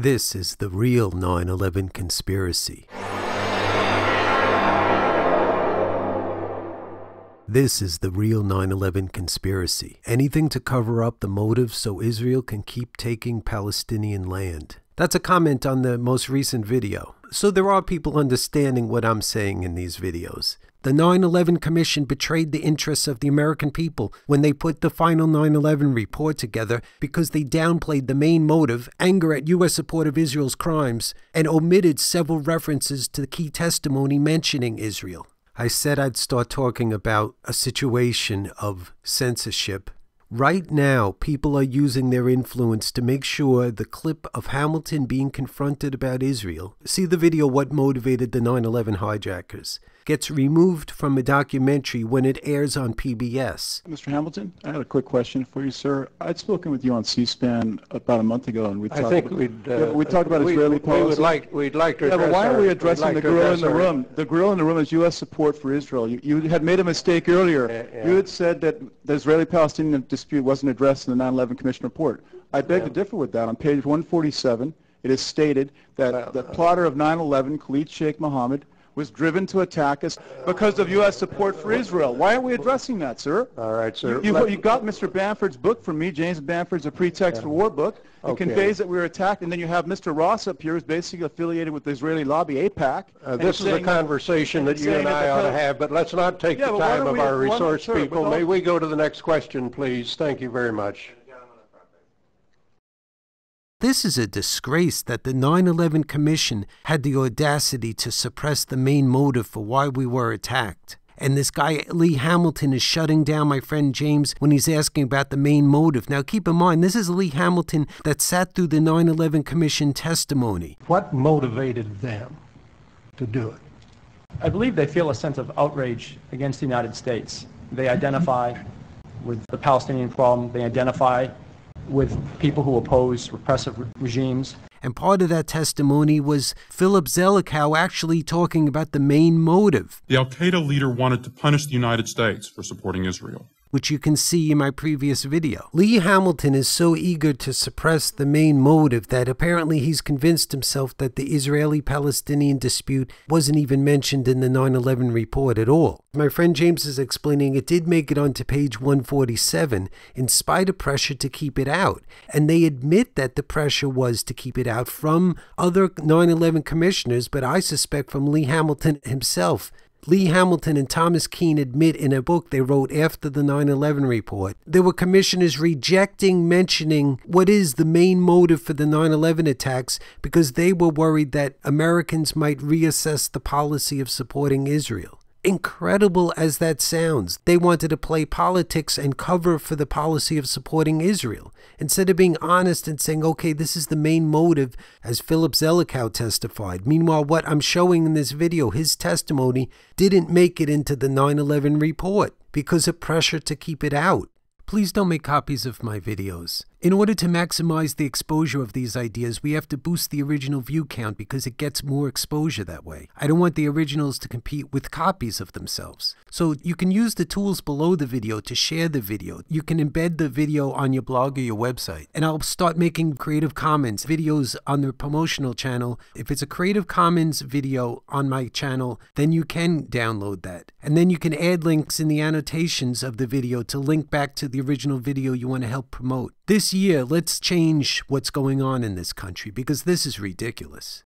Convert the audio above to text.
This is the real 9/11 conspiracy. This is the real 9/11 conspiracy. Anything to cover up the motive so Israel can keep taking Palestinian land. That's a comment on the most recent video. So there are people understanding what I'm saying in these videos. The 9/11 Commission betrayed the interests of the American people when they put the final 9/11 report together because they downplayed the main motive, anger at U.S. support of Israel's crimes, and omitted several references to the key testimony mentioning Israel. I said I'd start talking about a situation of censorship. Right now, people are using their influence to make sure the clip of Hamilton being confronted about Israel, see the video What Motivated the 9/11 Hijackers, gets removed from a documentary when it airs on PBS. Mr. Hamilton, I had a quick question for you, sir. I'd spoken with you on C-SPAN about a month ago, and we talked about Israeli policy. We'd like to address. Yeah, but why are we addressing the gorilla in the room? The gorilla in the room is U.S. support for Israel. You had made a mistake earlier. You had said that the Israeli-Palestinian dispute wasn't addressed in the 9/11 Commission report. I beg to differ with that. On page 147, it is stated that the plotter of 9/11, Khalid Sheikh Mohammed, was driven to attack us because of U.S. support for Israel. Why aren't we addressing that, sir? All right, sir. You got Mr. Bamford's book from me, James Bamford's A Pretext for War book. It conveys that we were attacked, and then you have Mr. Ross up here who's basically affiliated with the Israeli lobby, AIPAC. This is a conversation that you and I ought to have, but let's not take the time of our resource people. May we go to the next question, please? Thank you very much. This is a disgrace that the 9/11 Commission had the audacity to suppress the main motive for why we were attacked. And this guy, Lee Hamilton, is shutting down my friend James when he's asking about the main motive. Now, keep in mind, this is Lee Hamilton that sat through the 9/11 Commission testimony. What motivated them to do it? I believe they feel a sense of outrage against the United States. They identify with the Palestinian problem. They identify with people who oppose repressive regimes. And part of that testimony was Philip Zelikow actually talking about the main motive. The al-Qaeda leader wanted to punish the United States for supporting Israel, which you can see in my previous video. Lee Hamilton is so eager to suppress the main motive that apparently he's convinced himself that the Israeli-Palestinian dispute wasn't even mentioned in the 9/11 report at all. My friend James is explaining it did make it onto page 147 in spite of pressure to keep it out. And they admit that the pressure was to keep it out from other 9/11 commissioners, but I suspect from Lee Hamilton himself. Lee Hamilton and Thomas Keane admit in a book they wrote after the 9/11 report, there were commissioners rejecting mentioning what is the main motive for the 9/11 attacks because they were worried that Americans might reassess the policy of supporting Israel. Incredible as that sounds, they wanted to play politics and cover for the policy of supporting Israel, instead of being honest and saying, okay, this is the main motive, as Philip Zelikow testified. Meanwhile, what I'm showing in this video, his testimony, didn't make it into the 9/11 report because of pressure to keep it out. Please don't make copies of my videos. In order to maximize the exposure of these ideas, we have to boost the original view count because it gets more exposure that way. I don't want the originals to compete with copies of themselves. So you can use the tools below the video to share the video. You can embed the video on your blog or your website. And I'll start making Creative Commons videos on the promotional channel. If it's a Creative Commons video on my channel, then you can download that. And then you can add links in the annotations of the video to link back to the original video you want to help promote. This year, let's change what's going on in this country because this is ridiculous.